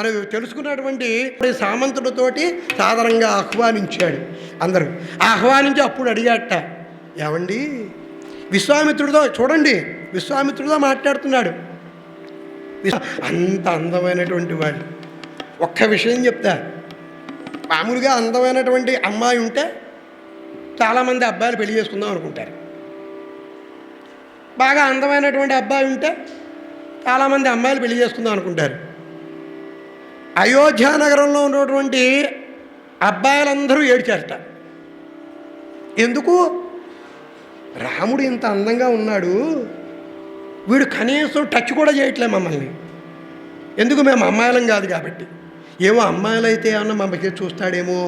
మరి తెలుసుకున్నటువంటి సామంతుడితోటి సాధారణంగా ఆహ్వానించాడు. అందరూ ఆహ్వానించి అప్పుడు అడిగాట, ఏమండి విశ్వామిత్రుడితో చూడండి, విశ్వామిత్రుడితో మాట్లాడుతున్నాడు. అంత అందమైనటువంటి వాడు. ఒక్క విషయం చెప్తా, మామూలుగా అందమైనటువంటి అమ్మాయి ఉంటే చాలామంది అబ్బాయిలు పెళ్లి చేసుకుందాం అనుకుంటారు. బాగా అందమైనటువంటి అబ్బాయి ఉంటే చాలామంది అమ్మాయిలు పెళ్లి చేసుకుందాం అనుకుంటారు. అయోధ్య నగరంలో ఉన్నటువంటి అబ్బాయిలందరూ ఏడ్చారట. ఎందుకు? రాముడు ఇంత అందంగా ఉన్నాడు, వీడు కనీసం టచ్ కూడా చేయట్లే మమ్మల్ని. ఎందుకు? మేము అమ్మాయిలం కాదు కాబట్టి. ఏమో అమ్మాయిలైతే అన్న మమ్మకి చూస్తాడేమో,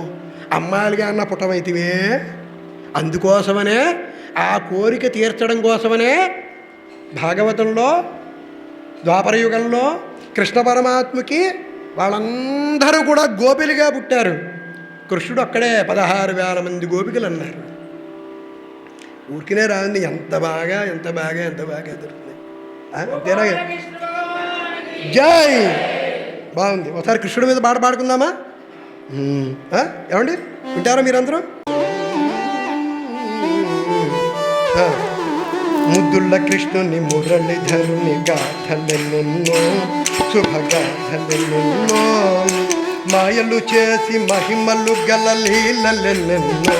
అమ్మాయిలుగా అన్న పుట్టమైతివే. అందుకోసమనే, ఆ కోరిక తీర్చడం కోసమనే భాగవతంలో ద్వాపరయుగంలో కృష్ణ పరమాత్మకి వాళ్ళందరూ కూడా గోపిలుగా పుట్టారు. కృష్ణుడు అక్కడే 16,000 మంది గోపికలు అన్నారు. ఊరికినే రాంది, ఎంత బాగా దొరుకుతుంది. అంతేనా? జై. బాగుంది. ఒకసారి కృష్ణుడి మీద పాట పాడుకుందామా? ఏమండి వింటారా మీరందరూ? ముద్దుల కృష్ణుని మురళిధరుని గాథలెన్నెన్నో, శుభగాథలెన్నెన్నో, మాయలు చేసి మహిమలు గల లీలలెన్నెన్నో,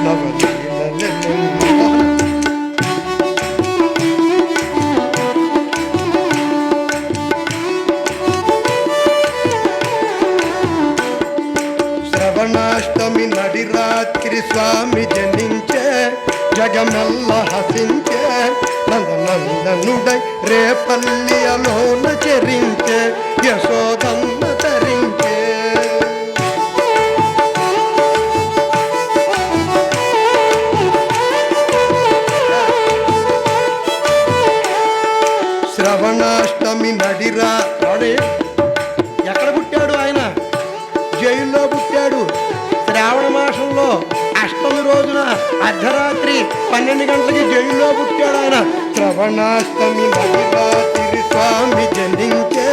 నవలీలలెన్నెన్నో. శ్రవణాష్టమి నడి రాత్రి స్వామి జనించే, జగమెల్ల హసించే, నందనందనుడై రేపల్లియలోన చెరించే, యశోదమ్మ తరించే. శ్రవణాష్టమి నడిరా. ఎక్కడ పుట్టాడు ఆయన? జైల్లో పుట్టాడు. శ్రావణ మాసంలో అష్టమి రోజున అర్ధరాత్రి 12 గంటలకి జైల్లో పుట్టాడు ఆయన. శ్రవణాష్టమి నడిరాత్రి స్వామి జనించే,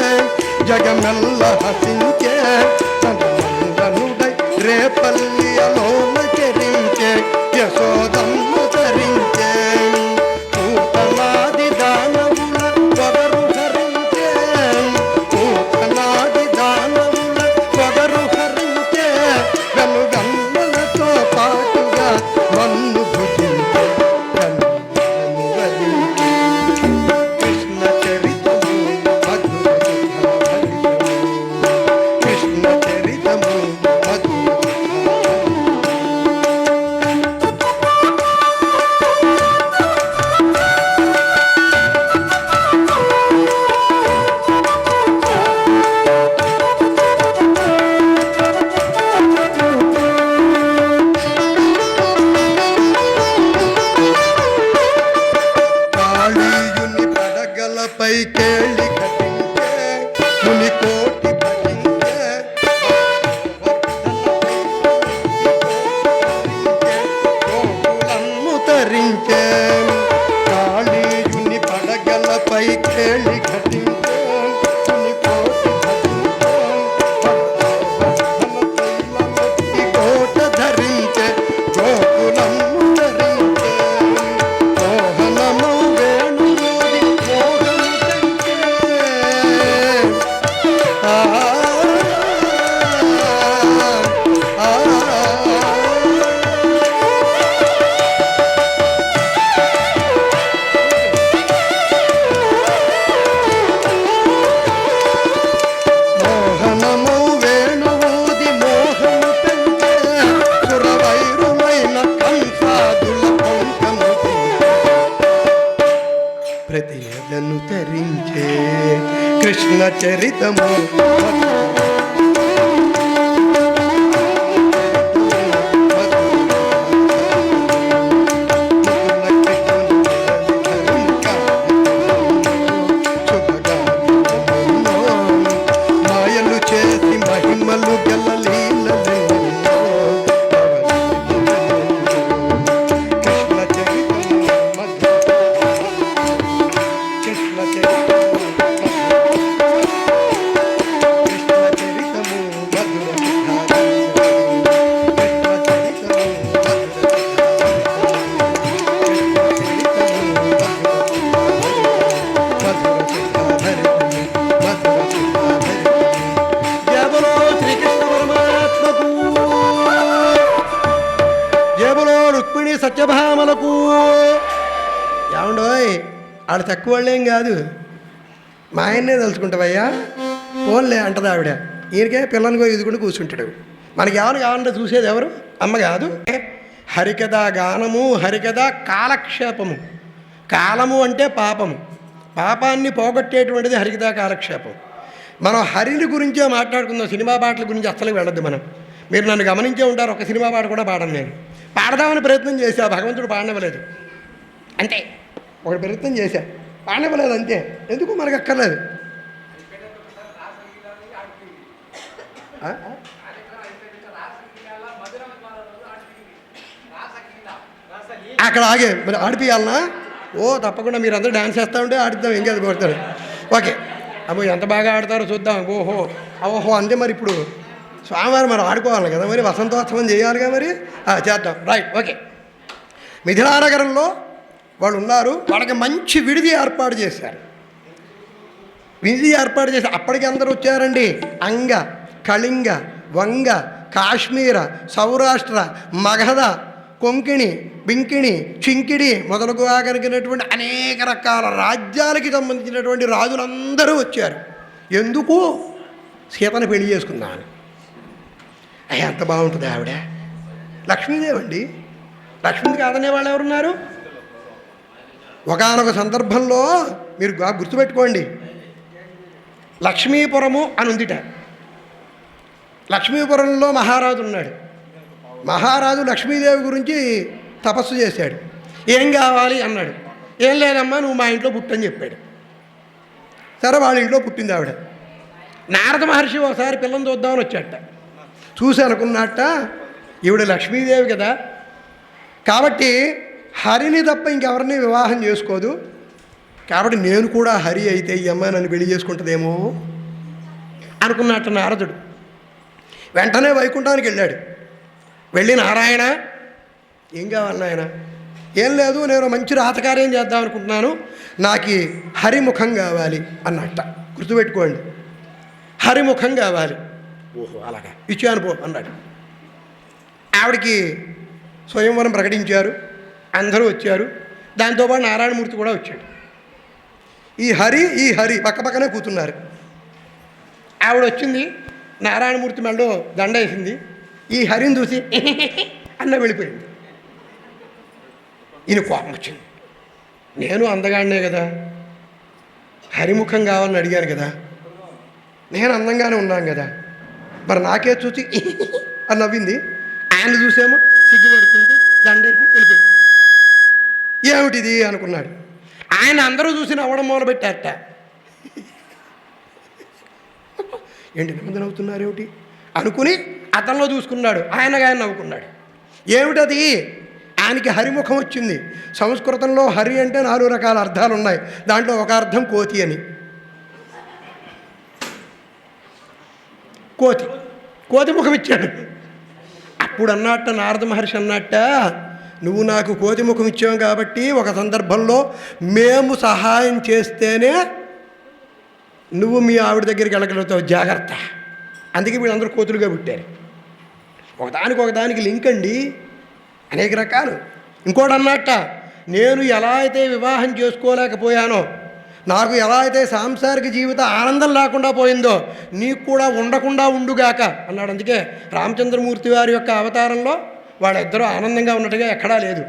జగమెల్ల హసించే, నందనందనుడై రేపల్లియలోన చెరించే, యశోదమ్మ తరించే. పూతనాది దానవుల పొగరు హరించే, పూతనాది దానవుల పొగరు హరించే, వెనుగన్నలతో పాటుగా మన్ను భుజించే, కన్నులను వరించే. కృష్ణ చరితము మధుర సుధాభరితము, కృష్ణ చరితము మధుర కాళీయుని పడగలపై కేళి కట్టించే, ముని కోటి భజించే, గోకులమ్ము తరించే. కాళీయుని పడగలపై కేళి కట్టించే, ముని కోటి భజించే, కోట ధరించే, గోకులమ్ము తరించే. మోహనము వేణుమోది మోహము కంచే. ఆ ఆ మోహనము వేణుమోది మోహము పెంచే, సురవైరుమైన కంసాదుల పొంకము ప్రతి ఎదను తరించే. కృష్ణ చరితము మాయలు చేసి మహిమలు గల లీలలెన్నెన్నో, కృష్ణ చరితము మధుర కృష్ణ చరితము కృష్ణ సత్యభామలకు. ఏమండోయ్ వాళ్ళు తక్కువ వాళ్ళేం కాదు, మా ఆయన్నే తలుచుకుంటావయ్యా పోన్లే అంటది ఆవిడ. ఈయనకే పిల్లనిగో ఎదుగుండి కూర్చుంటాడు. మనకి ఎవరు కావాలంటే చూసేది ఎవరు? అమ్మ కాదు. హరికథ గానము, హరికథ కాలక్షేపము. కాలము అంటే పాపము, పాపాన్ని పోగొట్టేటువంటిది హరికథ కాలక్షేపం. మనం హరిని గురించే మాట్లాడుకుందాం, సినిమా పాటల గురించి అస్సలు వెళ్ళద్దు మనం. మీరు నన్ను గమనించే ఉంటారు, ఒక సినిమా పాట కూడా పాడను నేను. పాడదామని ప్రయత్నం చేశా, భగవంతుడు పాడనివ్వలేదు. అంతే, ఒకటి ప్రయత్నం చేశా, పాడనివ్వలేదు అంతే. ఎందుకు మనకు అక్కర్లేదు. అక్కడ ఆగే మరి ఆడిపియాలనా? ఓ తప్పకుండా మీరు అందరూ డాన్స్ చేస్తూ ఉంటే ఆడిద్దాం, ఏం కాదు కొడతారు. ఓకే అబ్బో ఎంత బాగా ఆడతారో చూద్దాం. ఓహో ఓహో అంతే. మరి ఇప్పుడు స్వామివారు మరి ఆడుకోవాలి కదా, మరి వసంతోత్సవం చేయాలిగా, మరి చేద్దాం. Right, okay. మిథిలానగరంలో వాళ్ళు ఉన్నారు, వాళ్ళకి మంచి విడిది ఏర్పాటు చేశారు. విడిది ఏర్పాటు చేసి అప్పటికి అందరూ వచ్చారండి. అంగ, కళింగ, వంగ, కాశ్మీర, సౌరాష్ట్ర, మగధ, కొంకిణి, బింకిణి, చింకిడి మొదలుగు ఆగరిగినటువంటి అనేక రకాల రాజ్యాలకి సంబంధించినటువంటి రాజులందరూ వచ్చారు. ఎందుకు? సీతను పెళ్లి చేసుకుందామని. ఎంత బాగుంటుంది ఆవిడ, లక్ష్మీదేవి అండి. లక్ష్మీదేవి కాదనే వాళ్ళు ఎవరున్నారు? ఒకానొక సందర్భంలో మీరు గుర్తుపెట్టుకోండి, లక్ష్మీపురము అని ఉందిట. లక్ష్మీపురంలో మహారాజు ఉన్నాడు. మహారాజు లక్ష్మీదేవి గురించి తపస్సు చేశాడు. ఏం కావాలి అన్నాడు. ఏం లేదమ్మా నువ్వు మా ఇంట్లో పుట్టని చెప్పాడు. సరే వాళ్ళ ఇంట్లో పుట్టింది ఆవిడ. నారద మహర్షి ఒకసారి పిల్లని చూద్దామని వచ్చాట. చూసి అనుకున్నట్ట ఈవిడ లక్ష్మీదేవి కదా, కాబట్టి హరిని తప్ప ఇంకెవరిని వివాహం చేసుకోదు, కాబట్టి నేను కూడా హరి అయితే ఈ అమ్మాయి నన్ను పెళ్లి చేసుకుంటుందేమో అనుకున్నట్ట నారదుడు. వెంటనే వైకుంఠానికి వెళ్ళాడు. వెళ్ళి నారాయణ ఏం కావాలి నాయన? ఏం లేదు, నేను మంచి రాతకార్యం చేద్దాం అనుకుంటున్నాను, నాకు హరిముఖం కావాలి అన్నట్ట. గుర్తుపెట్టుకోండి, హరిముఖం కావాలి. ఓహో అలాగా, ఇచ్చాను పో అన్నాడు. ఆవిడికి స్వయంవరం ప్రకటించారు, అందరూ వచ్చారు. దాంతోపాటు నారాయణమూర్తి కూడా వచ్చాడు. ఈ హరి పక్క పక్కనే కూతున్నారు. ఆవిడ వచ్చింది, నారాయణమూర్తి మెడలో దండ వేసింది. ఈ హరిని చూసి అన్న వెళ్ళిపోయింది. ఈయన కోపం వచ్చింది. నేను అందగానే కదా, హరిముఖం కావాలని అడిగాను కదా, నేను అందంగానే ఉన్నాను కదా, మరి నాకే చూసి అని నవ్వింది. ఆయన చూసేమో సిగ్గుపడుతుంది, దండేసి వెళ్ళిపోయింది. ఏమిటిది అనుకున్నాడు. ఆయన అందరూ చూసి నవ్వడం మొదలుపెట్టారట. ఏంటి నెమ్మది నవ్వుతున్నారు ఏమిటి అనుకుని అతనిలో చూసుకున్నాడు. ఆయన నవ్వుకున్నాడు. ఏమిటది? ఆయనకి హరిముఖం వచ్చింది. సంస్కృతంలో హరి అంటే 4 రకాల అర్థాలు ఉన్నాయి. దాంట్లో ఒక అర్థం కోతి అని. కోతి ముఖం ఇచ్చాడు. అప్పుడు అన్నట్ట నారద మహర్షి అన్నట్ట, నువ్వు నాకు కోతి ముఖం ఇచ్చావు కాబట్టి ఒక సందర్భంలో మేము సహాయం చేస్తేనే నువ్వు మీ ఆవిడ దగ్గరికి వెళ్ళగలుగుతావు, జాగ్రత్త. అందుకే వీళ్ళందరూ కోతులుగా పుట్టారు. ఒకదానికి లింక్ అండి, అనేక రకాలు. ఇంకోటి అన్నట్ట, నేను ఎలా అయితే వివాహం చేసుకోలేకపోయానో, నాకు ఎలా అయితే సాంసారిక జీవిత ఆనందం లేకుండా పోయిందో నీకు కూడా ఉండకుండా ఉండుగాక అన్నాడు. అందుకే రామచంద్రమూర్తి వారి యొక్క అవతారంలో వాళ్ళిద్దరూ ఆనందంగా ఉన్నట్టుగా ఎక్కడా లేదు.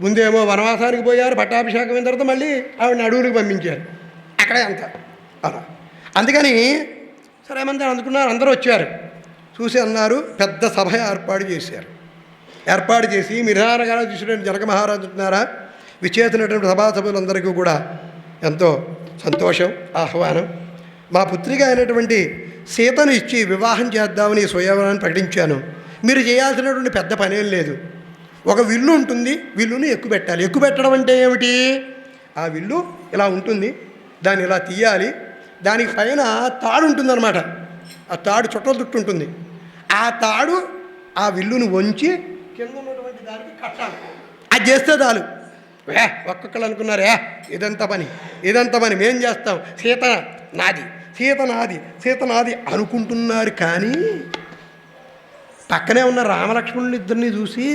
ముందేమో వనవాసానికి పోయారు, పట్టాభిషేకం అయిన తర్వాత మళ్ళీ ఆవిడని అడవులకు పంపించారు. అక్కడే అంత అలా. అందుకని సరే మంది అందుకున్నారు, అందరూ వచ్చారు. చూసి అన్నారు, పెద్ద సభ ఏర్పాటు చేశారు. ఏర్పాటు చేసి మిథిలానగరం చూసినటువంటి జనక మహారాజు ఉంటున్నారా, విచేతనటువంటి సభాసభ్యులందరికీ కూడా ఎంతో సంతోషం, ఆహ్వానం. మా పుత్రిక అయినటువంటి సీతను ఇచ్చి వివాహం చేద్దామని స్వయంవరాన్ని ప్రకటించాను. మీరు చేయాల్సినటువంటి పెద్ద పనేం లేదు. ఒక విల్లు ఉంటుంది, విల్లుని ఎక్కుపెట్టాలి. ఎక్కుపెట్టడం అంటే ఏమిటి? ఆ విల్లు ఇలా ఉంటుంది, దాన్ని ఇలా తీయాలి, దానికి పైన తాడు ఉంటుందన్నమాట. ఆ తాడు చుట్టల చుట్టూ ఉంటుంది. ఆ తాడు ఆ విల్లును వంచి కింద ఉన్నటువంటి దానికి కట్టాలి. అది చేస్తే చాలు. ఒక్కొక్కరు అనుకున్నారే ఇదంతా పని మేం చేస్తాం, సీత నాది అనుకుంటున్నారు. కానీ పక్కనే ఉన్న రామలక్ష్మణుని ఇద్దరిని చూసి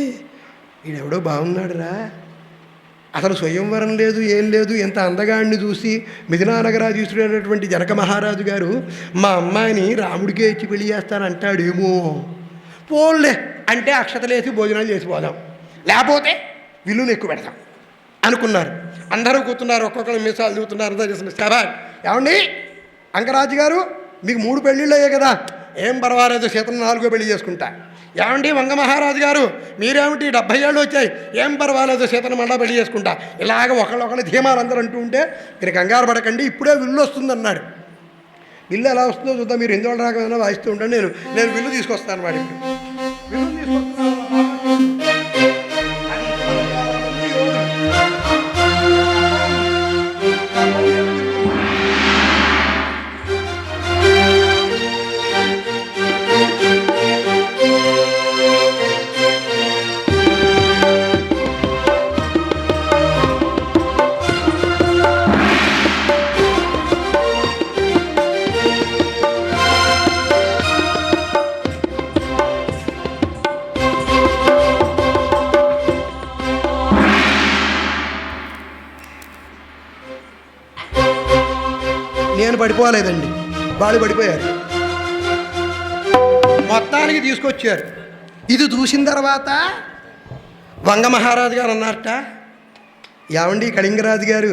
ఈడెవడో బాగున్నాడు రా, అసలు స్వయంవరం లేదు, ఏం లేదు. ఎంత అందగాడిని చూసి మిథిలానగరాధీశుడైనటువంటి జనక మహారాజు గారు మా అమ్మాయిని రాముడికే ఇచ్చి పెళ్లి చేస్తానంటాడేమో. పోన్లే అంటే అక్షతలేసి భోజనాలు చేసిపోదాం, లేకపోతే విల్లును ఎక్కువ పెడతాం అనుకున్నారు. అందరూ కూర్చున్నారు, ఒక్కొక్కరు మీసాలు దిగుతున్నారు. అంతా చేస్తున్నారు. సభా ఏమండి అంగరాజు గారు, మీకు 3 పెళ్ళిళ్ళు అయ్యాయి కదా, ఏం పర్వాలేదు, సీతను 4వ పెళ్లి చేసుకుంటా. ఏమండి వంగ మహారాజు గారు, మీరేమిటి 70 ఏళ్ళు వచ్చాయి, ఏం పర్వాలేదు, సీతను మళ్ళా పెళ్లి చేసుకుంటా. ఇలాగ ఒకళ్ళొకళ్ళు ధీమాలు అందరూ అంటూ ఉంటే మీరు కంగారు పడకండి, ఇప్పుడే విల్లు వస్తుందన్నాడు. విల్లు ఎలా వస్తుందో చూద్దాం, మీరు ఎందువల్ల రాకపోయినా వాయిస్తూ ఉంటాను. నేను విల్లు తీసుకొస్తాను వాడికి. విల్లు తీసుకొస్తున్నాను. నేను పడిపోలేదండి, వాళ్ళు పడిపోయారు. మొత్తానికి తీసుకొచ్చారు. ఇది చూసిన తర్వాత వంగ మహారాజు గారు అన్నారట, ఏమండి కళింగరాజు గారు,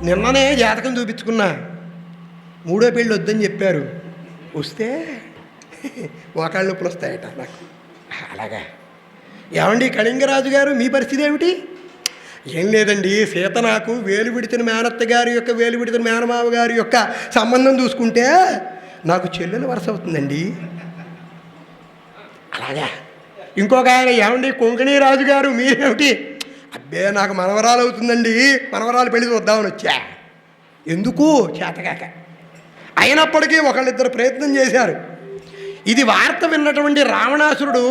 నిన్ననే జాతకం చూపించుకున్నా, 3వ పెళ్ళి వద్దని చెప్పారు, వస్తే మోకాళ్ళ నొప్పులు వస్తాయట నాకు. అలాగా ఏమండి కళింగరాజు గారు, మీ పరిస్థితి ఏమిటి? ఏం లేదండి, సీత నాకు వేలువిడిచిన మేనత్త గారి యొక్క వేలువిడిచిన మేనమావ గారి యొక్క సంబంధం చూసుకుంటే నాకు చెల్లెలు వరుస అవుతుందండి. అలాగా ఇంకొక ఆయన, ఏమండి కొంకణీ రాజు గారు, మీరేమిటి? అబ్బే నాకు మనవరాలు అవుతుందండి, మనవరాలు పెళ్లి చూద్దామని వచ్చా. ఎందుకు? చేతకాక. అయినప్పటికీ ఒకళ్ళిద్దరు ప్రయత్నం చేశారు. ఇది వార్త విన్నటువంటి రావణాసురుడు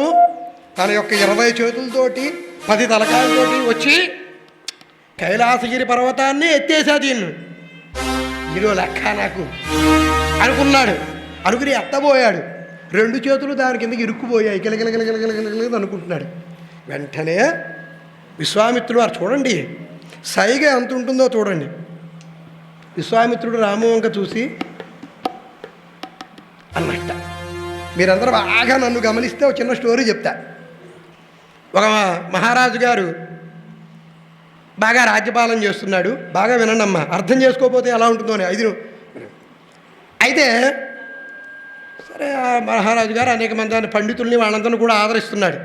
తన యొక్క 20 చేతులతోటి 10 తలకాయలతోటి వచ్చి కైలాసగిరి పర్వతాన్ని ఎత్తేసా. దీన్ని ఇదో లెక్క నాకు అనుకున్నాడు. అనుకుని ఎత్తబోయాడు. 2 చేతులు దాని కిందకి ఇరుక్కుపోయాయి. గిలగిలగిలగిలగిలగిలగిలగిల అనుకుంటున్నాడు. వెంటనే విశ్వామిత్రుడు వారు చూడండి, సైగ ఎంత ఉంటుందో చూడండి. విశ్వామిత్రుడు రాము వంక చూసి అన్నట్ట. మీరందరూ బాగా నన్ను గమనిస్తే ఒక చిన్న స్టోరీ చెప్తా. ఒక మహారాజు గారు బాగా రాజ్యపాలన చేస్తున్నాడు. బాగా వినండి అమ్మా, అర్థం చేసుకోకపోతే ఎలా ఉంటుందో అని. అయితే సరే, ఆ మహారాజు గారు అనేక మంది పండితుల్ని వాళ్ళందరినీ కూడా ఆదరిస్తున్నాడు.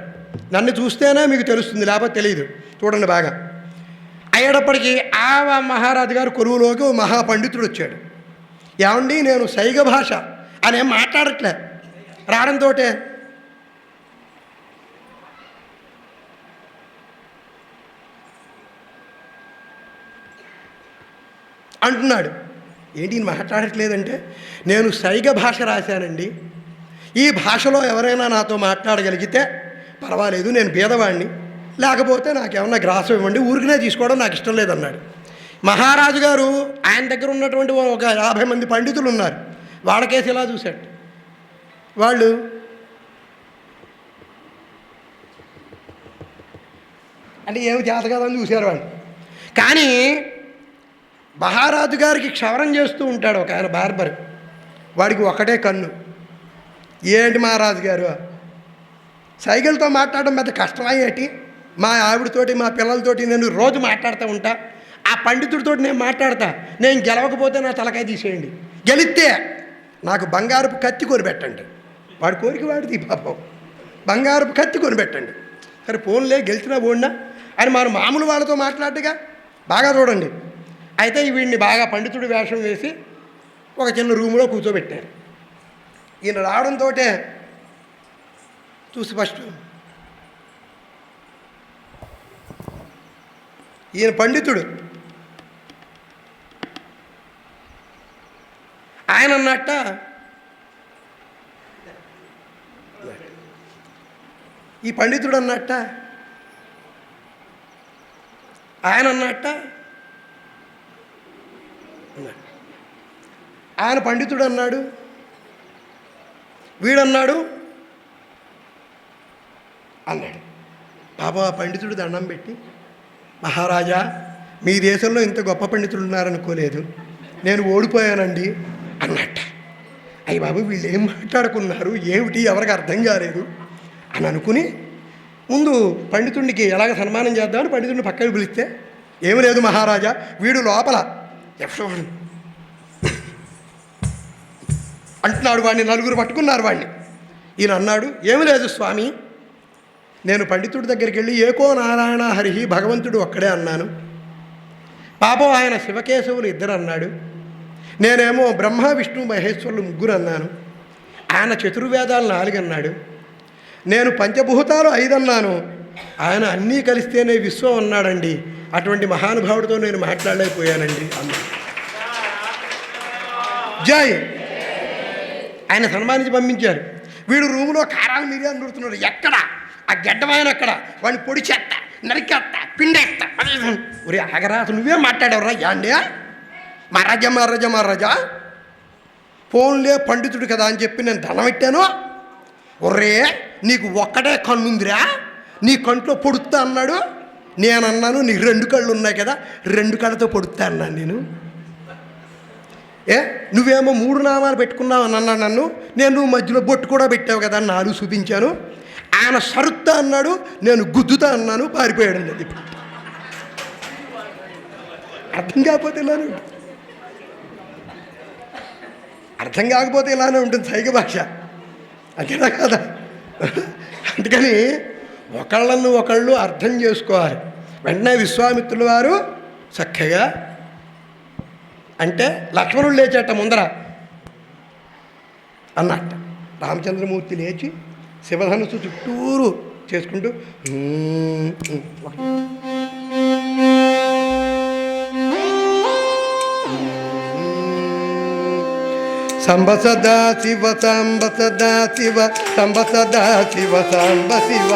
నన్ను చూస్తేనే మీకు తెలుస్తుంది, లేకపోతే తెలియదు. చూడండి బాగా. అయ్యేటప్పటికీ ఆ మహారాజు గారు కొలువులోకి ఓ మహాపండితుడు వచ్చాడు. ఏమండి నేను సైగ భాష అనేం మాట్లాడట్లే. రావడంతో అంటున్నాడు, ఏంటి మాట్లాడట్లేదంటే, నేను సైగ భాష రాశానండి, ఈ భాషలో ఎవరైనా నాతో మాట్లాడగలిగితే పర్వాలేదు, నేను పేదవాడిని, లేకపోతే నాకేమన్నా గ్రాసం ఇవ్వండి, ఊరికినే తీసుకోవడం నాకు ఇష్టం లేదన్నాడు. మహారాజు గారు ఆయన దగ్గర ఉన్నటువంటి ఒక 50 మంది పండితులు ఉన్నారు, వాళ్ళకేసి ఇలా చూశాడు. వాళ్ళు అంటే ఏమి చేత కదని చూశారు వాళ్ళు. కానీ మహారాజు గారికి క్షవరం చేస్తూ ఉంటాడు ఒక ఆయన బార్బర్. వాడికి ఒకటే కన్ను. ఏంటి మహారాజు గారు, సైకిల్తో మాట్లాడడం పెద్ద కష్టమయ్యేటి, మా ఆవిడతోటి మా పిల్లలతోటి నేను రోజు మాట్లాడుతూ ఉంటా, ఆ పండితుడితో నేను మాట్లాడతా, నేను గెలవకపోతే నా తలకాయ తీసేయండి, గెలిస్తే నాకు బంగారపు కత్తి కొనిపెట్టండి. వాడి కోరిక వాడిది పాపం, బంగారపు కత్తి కొనిపెట్టండి. సరే ఫోన్లే, గెలిచినా పోండా అని మనం మామూలు వాళ్ళతో మాట్లాడగా బాగా చూడండి. అయితే వీడిని బాగా పండితుడి వేషం వేసి ఒక చిన్న రూములో కూర్చోబెట్టారు. ఈయన రావడంతో చూసి ఫస్ట్ ఈయన పండితుడు, ఆయన అన్నట్ట ఈ పండితుడు అన్నట్ట ఆయన అన్నట్ట ఆయన పండితుడు అన్నాడు, వీడన్నాడు అన్నాడు. పాపం ఆ పండితుడు దండం పెట్టి, మహారాజా మీ దేశంలో ఇంత గొప్ప పండితులు ఉన్నారనుకోలేదు, నేను ఓడిపోయానండి అన్నట్ట. అయ్యి బాబు వీళ్ళు ఏం మాట్లాడుకున్నారు, ఏమిటి ఎవరికి అర్థం కాలేదు అని అనుకుని ముందు పండితుడికి ఎలాగ సన్మానం చేద్దామని పండితుడిని పక్కకి పిలిస్తే, ఏమి లేదు మహారాజా, వీడు లోపల అంటున్నాడు. వాడిని నలుగురు పట్టుకున్నారు వాడిని. ఈయన అన్నాడు, ఏమి లేదు స్వామి, నేను పండితుడి దగ్గరికి వెళ్ళి ఏకో నారాయణ హరిహి భగవంతుడు ఒక్కడే అన్నాను. పాపం ఆయన శివకేశవులు ఇద్దరు అన్నాడు. నేనేమో బ్రహ్మ విష్ణు మహేశ్వరులు ముగ్గురు అన్నాను. ఆయన చతుర్వేదాలు 4 అన్నాడు. నేను పంచభూతాలు 5 అన్నాను. ఆయన అన్నీ కలిస్తేనే విశ్వం అన్నాడండి. అటువంటి మహానుభావుడితో నేను మాట్లాడలేకపోయానండి అన్నాడు. జై. ఆయన సన్మానించి పంపించారు. వీడు రూములో కారాలు మిరియాలు నూరుతున్నాడు. ఎక్కడ ఆ గడ్డమైన అక్కడ వాడిని పొడి చేస్తా, నరికేస్తా, పిండేస్తా. ఒరే ఆగరా, నువ్వే మాట్లాడేవరా యాండే మహారాజా ఫోన్లే పండితుడు కదా అని చెప్పి నేను దండం పెట్టాను. ఒర్రే నీకు ఒక్కటే కన్నుందిరా, నీ కంట్లో పొడుస్తా అన్నాడు. నేనన్నాను నీకు 2 కళ్ళు ఉన్నాయి కదా, 2 కళ్ళతో పొడుస్తా అన్నాను నేను. నువ్వేమో 3 నామాలు పెట్టుకున్నావు అని అన్నాడు నన్ను. నేను మధ్యలో బొట్టు కూడా పెట్టావు కదా అని 4 చూపించాను. ఆయన సరుత్తా అన్నాడు, నేను గుద్దుతా అన్నాను, పారిపోయాడండి. అది అర్థం కాకపోతే ఇలానే ఉంటుంది, అర్థం కాకపోతే ఇలానే ఉంటుంది సైగ భాష, అంతేనా కదా. అందుకని ఒకళ్ళను ఒకళ్ళు అర్థం చేసుకోవాలి. వెంటనే విశ్వామిత్రుల వారు చక్కగా అంటే లక్ష్మణుడు లేచేట ముందర అన్నట్ట. రామచంద్రమూర్తి లేచి శివధనుసు చుట్టూరు చేసుకుంటూ సంబ సదా శివ సాంబ సదా శివ సంబ సదా శివ సాంబ శివ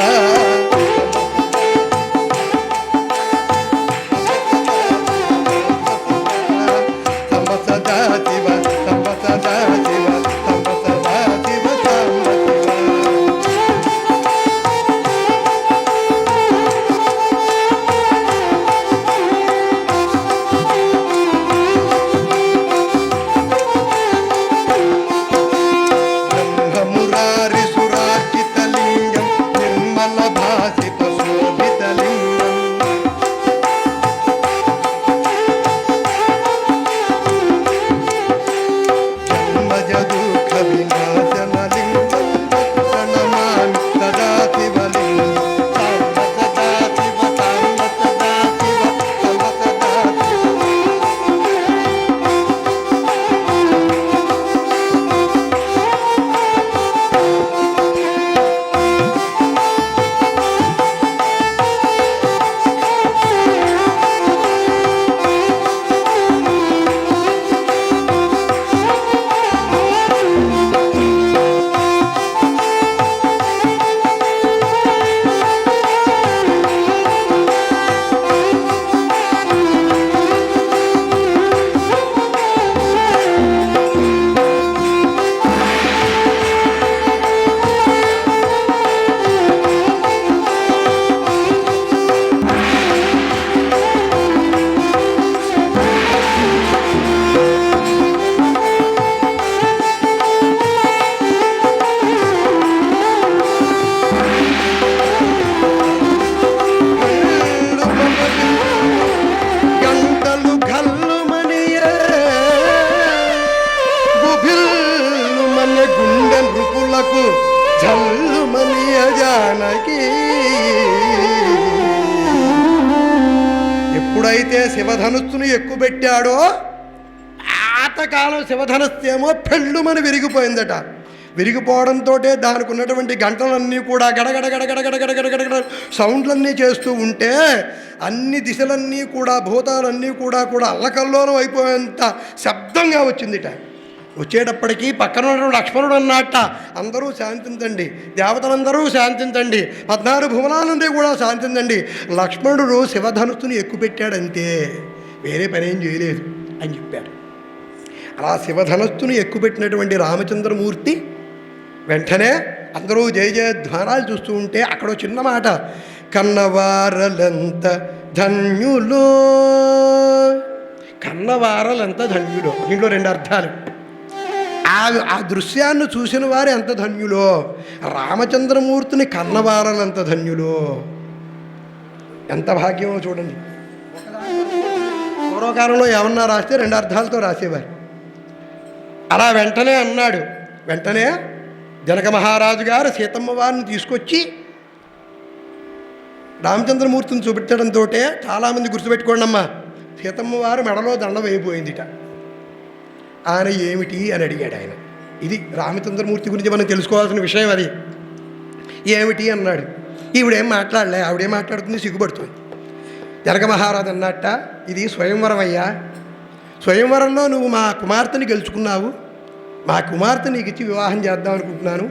ఎప్పుడైతే శివధనుస్సును ఎక్కుబెట్టాడో పాతకాలం శివధనుస్సు ఏమో పెళ్ళుమని విరిగిపోయిందట. విరిగిపోవడంతో దానికి ఉన్నటువంటి గంటలన్నీ కూడా గడగడ గడగడ గడగడ గడగడ సౌండ్లన్నీ చేస్తూ ఉంటే అన్ని దిశలన్నీ కూడా భూతాలన్నీ కూడా అల్లకల్లోలం అయిపోయేంత శబ్దంగా వచ్చిందిట. వచ్చేటప్పటికీ పక్కన ఉన్న లక్ష్మణుడు అన్నట్ట, అందరూ శాంతించండి, దేవతలందరూ శాంతించండి, 14 భువనాలందరూ కూడా శాంతించండి, లక్ష్మణుడు శివధనుస్సుని ఎక్కుపెట్టాడంతే, వేరే పనేం చేయలేదు అని చెప్పారు. అలా శివధనుస్సుని ఎక్కుపెట్టినటువంటి రామచంద్రమూర్తి వెంటనే అందరూ జయ జయధ్వానాలు చూస్తూ ఉంటే అక్కడ చిన్న మాట, కన్నవారలెంత ధన్యులో. కన్నవారలెంత ధన్యులో, దీంట్లో రెండు అర్థాలు. ఆ దృశ్యాన్ని చూసిన వారు ఎంత ధన్యులో, రామచంద్రమూర్తిని కన్నవారలంత ధన్యులో. ఎంత భాగ్యమో చూడండి. పూర్వకాలంలో ఏమన్నా రాస్తే రెండు అర్థాలతో రాసేవారు. అలా వెంటనే అన్నాడు. వెంటనే జనక మహారాజు గారు సీతమ్మ వారిని తీసుకొచ్చి రామచంద్రమూర్తిని చూపించడంతో చాలామంది గుర్తుపెట్టుకోండి అమ్మా, సీతమ్మ వారు మెడలో దండ వేయిపోయిందిట. ఆయన ఏమిటి అని అడిగాడు ఆయన. ఇది రామచంద్రమూర్తి గురించి మనం తెలుసుకోవాల్సిన విషయం. అది ఏమిటి అన్నాడు. ఈవిడేం మాట్లాడలే, ఆవిడేం మాట్లాడుతుంది, సిగ్గుపడుతుంది. జనక మహారాజు అన్నట్ట, ఇది స్వయంవరం అయ్యా, స్వయంవరంలో నువ్వు మా కుమార్తెని గెలుచుకున్నావు, మా కుమార్తె నీకు ఇచ్చి వివాహం చేద్దాం అనుకుంటున్నాను.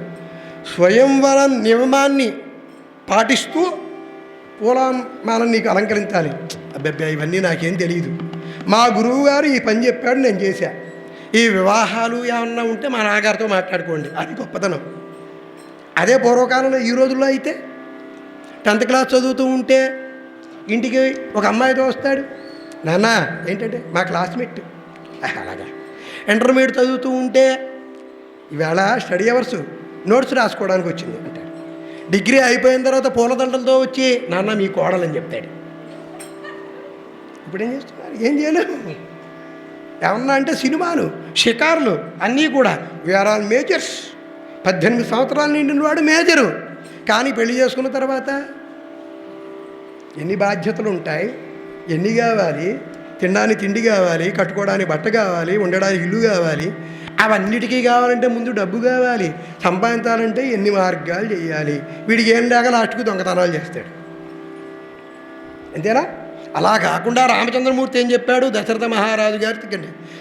స్వయంవరం నియమాన్ని పాటిస్తూ పూలమాలను నీకు అలంకరించాలి. అబ్బాయి ఇవన్నీ నాకేం తెలియదు, మా గురువు గారు ఈ పని చెప్పాడు, నేను చేశా. ఈ వివాహాలు ఏమన్నా ఉంటే మా నాన్నగారితో మాట్లాడుకోండి, అది గొప్పతనం. అదే పూర్వకాలంలో ఈ రోజుల్లో అయితే 10th క్లాస్ చదువుతూ ఉంటే ఇంటికి ఒక అమ్మాయితో వస్తాడు, నాన్న ఏంటంటే మా క్లాస్మేట్. అలాగా ఇంటర్మీడియట్ చదువుతూ ఉంటే ఈవేళ స్టడీ అవర్స్ నోట్స్ రాసుకోవడానికి వచ్చింది అంటాడు. డిగ్రీ అయిపోయిన తర్వాత పూలదండలతో వచ్చి నాన్న మీ కోడలని చెప్తాడు. ఇప్పుడు ఏం చేస్తున్నారు, ఏం చేయలేము. ఏమన్నా అంటే సినిమాలు, షికార్లు అన్నీ కూడా వీఆర్ ఆల్ మేజర్స్. 18 సంవత్సరాలు నిండిన వాడు మేజరు. కానీ పెళ్లి చేసుకున్న తర్వాత ఎన్ని బాధ్యతలు ఉంటాయి, ఎన్ని కావాలి, తినడానికి తిండి కావాలి, కట్టుకోవడానికి బట్ట కావాలి, ఉండడానికి ఇల్లు కావాలి. అవన్నిటికీ కావాలంటే ముందు డబ్బు కావాలి, సంపాదించాలంటే ఎన్ని మార్గాలు చేయాలి. వీడికి ఏం లేక లాస్ట్కి దొంగతనాలు చేస్తాడు, అంతేనా? అలా కాకుండా రామచంద్రమూర్తి ఏం చెప్పాడు, దశరథ మహారాజు గారికి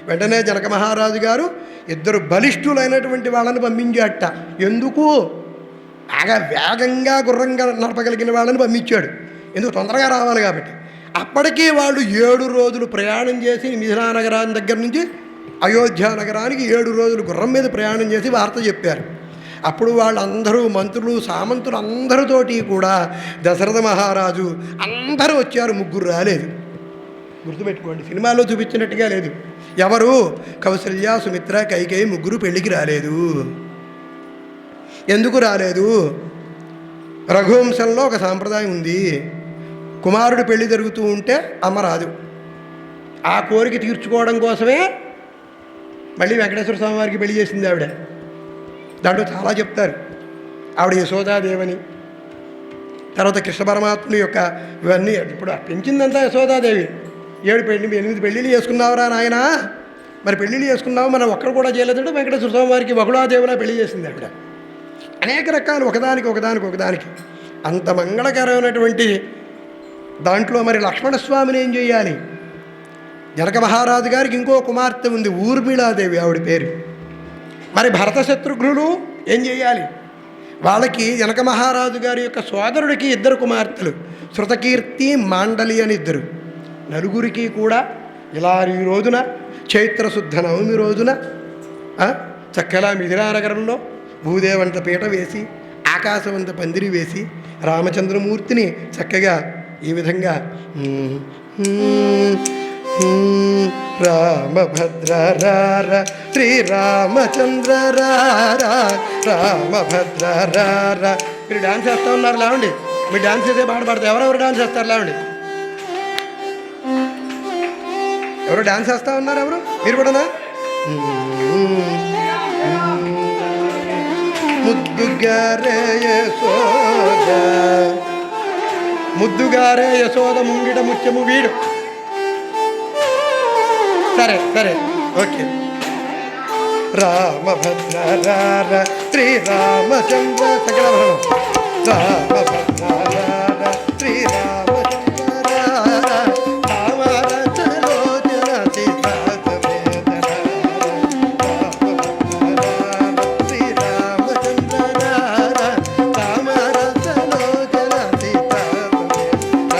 వెంటనే జనక మహారాజు గారు 2 బలిష్ఠులైనటువంటి వాళ్ళని పంపించాట. ఎందుకు? బాగా వేగంగా గుర్రంగా నడపగలిగిన వాళ్ళని పంపించాడు. ఎందుకు? తొందరగా రావాలి కాబట్టి. అప్పటికీ వాళ్ళు 7 రోజులు ప్రయాణం చేసి మిథిలా నగరాన్ని దగ్గర నుంచి అయోధ్య నగరానికి 7 రోజులు గుర్రం మీద ప్రయాణం చేసి వార్త చెప్పారు. అప్పుడు వాళ్ళందరూ మంత్రులు, సామంతులు అందరితోటి కూడా దశరథ మహారాజు అందరూ వచ్చారు, 3 రాలేదు. గుర్తుపెట్టుకోండి, సినిమాలో చూపించినట్టుగా లేదు. ఎవరు? కౌసల్య, సుమిత్ర, కైకేయి 3 పెళ్ళికి రాలేదు. ఎందుకు రాలేదు? రఘువంశంలో ఒక సాంప్రదాయం ఉంది, కుమారుడు పెళ్లి జరుగుతూ ఉంటే అమ్మ రాదు. ఆ కోరిక తీర్చుకోవడం కోసమే మళ్ళీ వెంకటేశ్వర స్వామి వారికి పెళ్లి చేసింది ఆవిడ. దాంట్లో చాలా చెప్తారు. ఆవిడ యశోదాదేవని, తర్వాత కృష్ణ పరమాత్ముని యొక్క ఇవన్నీ. ఇప్పుడు పెంచిందంతా యశోదాదేవి. 8 పెళ్ళిళ్ళు చేసుకున్నావురా నాయన, మరి పెళ్ళిళ్ళు చేసుకున్నావు, మనం ఒక్కరు కూడా చేయలేదంటే వెంకటేశ్వర స్వామి వారికి బహుళాదేవిలా పెళ్లి చేసింది ఆవిడ. అనేక రకాలు, ఒకదానికి అంత మంగళకరమైనటువంటి దాంట్లో మరి లక్ష్మణస్వామిని ఏం చేయాలి? జనక మహారాజు గారికి ఇంకో కుమార్తె ఉంది, ఊర్మిళాదేవి ఆవిడ పేరు. మరి భరత శత్రుఘ్నులు ఏం చేయాలి? వాళ్ళకి జనక మహారాజు గారి యొక్క సోదరుడికి 2 కుమార్తెలు, శృతకీర్తి, మాండలి అని 2. నలుగురికి కూడా ఇలా ఈ రోజున చైత్రశుద్ధ నవమి రోజున చక్కలా మిథిలా నగరంలో భూదేవంత పీట వేసి, ఆకాశవంత పందిరి వేసి, రామచంద్రమూర్తిని చక్కగా ఈ విధంగా రామభద్ర రార శ్రీరామచంద్ర రార రామభద్ర రార. మీరు డాన్స్ చేస్తూ ఉన్నారు, లేవండి. మీరు డాన్స్ చేసే పాట పాడతారు. ఎవరెవరు డాన్స్ చేస్తారు? లేవండి. ఎవరు డాన్స్ చేస్తూ ఉన్నారు? ఎవరు? మీరు కూడానా? ముద్దుగారే యశోద ముంగిట ముత్యము వీడు. సరే ఓకే. రామభద్ర రార శ్రీరామచంద్ర సకలభరణం రామభద్ర రార శ్రీరామచంద్ర రార రామరచలోచన సీతాసమేత రామభద్ర శ్రీరామచంద్ర రార రామరచలోచన సీతాసమేత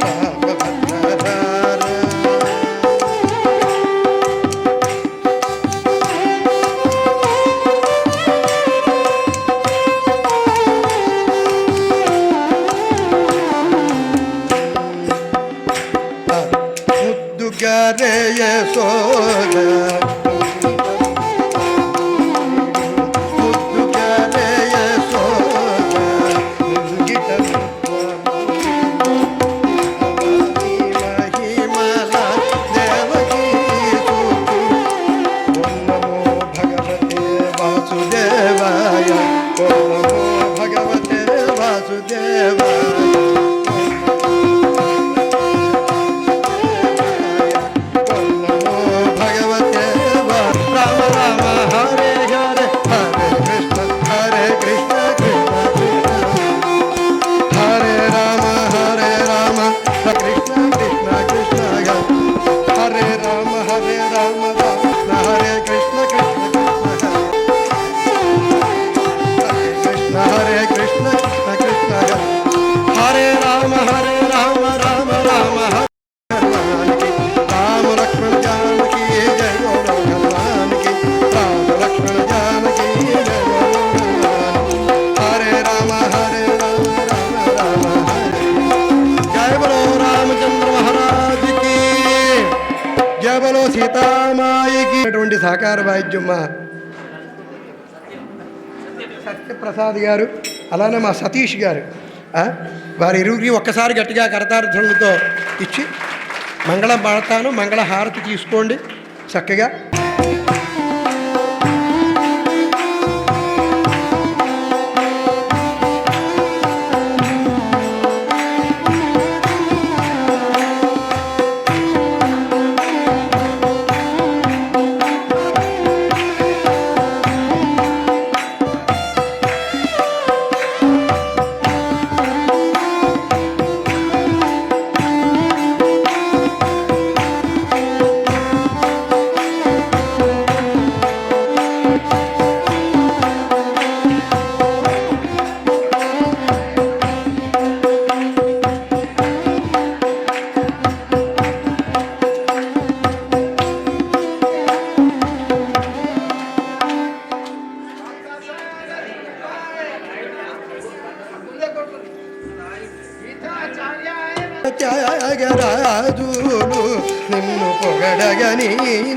రామభద్ర రార. రే యశోద సీతామాయికి అటువంటి సహకార వాయిద్యం మా సత్యప్రసాద్ గారు, అలానే మా సతీష్ గారు, వారి ఇరువురికి ఒక్కసారి గట్టిగా కరతార్థులతో ఇచ్చి మంగళం పాడతాను. మంగళ హారతి తీసుకోండి చక్కగా. త్యాగరాజులు నిన్ను పొగడగని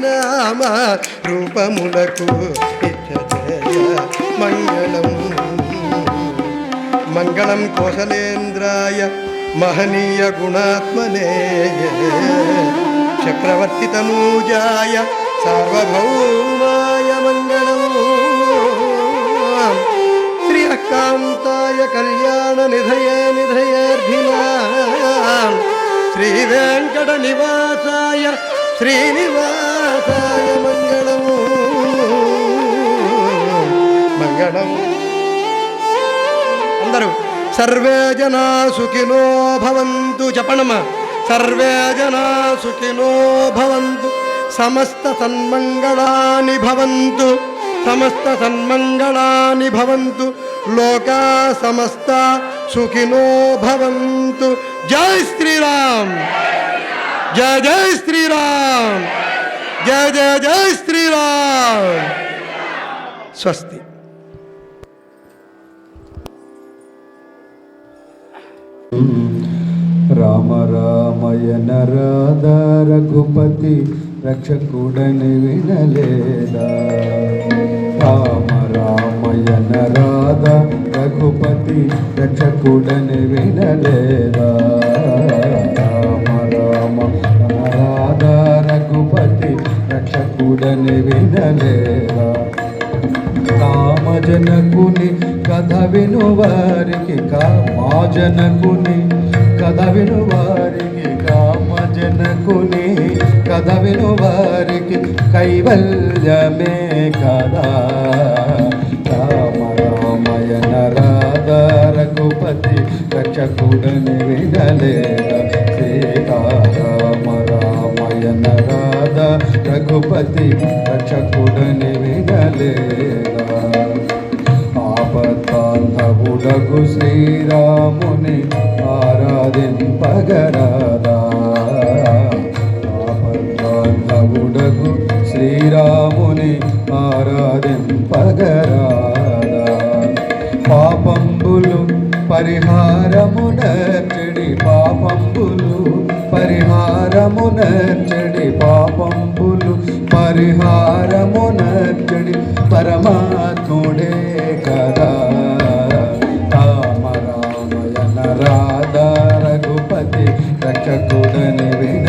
నామ రూపములకు మంగళం. మంగళం కోసలేంద్రాయ మహనీయ గుణాత్మనే చక్రవర్తి తనూజాయ సార్వభౌమాయ మంగళం. శ్రీకాంతాయ కళ్యాణ నిధయే నిధయేర్ధినాం శ్రీ వెంకట నివాసాయ శ్రీనివాసాయ మంగళము మంగళము. అందరూ సర్వే జనా సుఖినో భవంతు చెప్పండమ్మా. సర్వే జనా సుఖినో భవంతు, సమస్త సన్మంగళాని భవంతు, సమస్త సన్మంగళాని భవంతు, లోకా సమస్త సుఖినో భవంతు. జై శ్రీరామ్, జయ జయ శ్రీరామ్, జయ జయ జయ శ్రీరామ్. స్వస్తి. రామ రామయన రాధ రఘుపతి రక్షకుడని వినలేదా. రామ రామయన రాధ రఘుపతి రక్షకుడని వినలేదా. రామ రామ రాధ రఘుపతి రక్షకుడని వినలేదా. కామజనకుని కథ విను వారికి, కామజనకుని కథ విను వారికి, కామజనకుని కథ విను వారికి కైవల్యమే కదా. రామ రామయన రాధ రఘుపతి రక్షకుడని వినలేదా. సీతారామ రామయన రాధ రఘుపతి రక్షకుడని వినలేదా. ఆపద్బాంధవుడగు శ్రీరాముని ఆరాధింపగరాదా. ఆపద్బాంధవుడగు శ్రీరాముని ఆరాధింపగరాదా. పాపంబులు పరిహారమునర్చడి, పాపంబులు పరిహారమునర్చడి పాపంబులు పరిహారమునర్చడి పరమాత్ముడే కదా రామ రామయన రాధా రఘుపతి రక్షకుడని విడ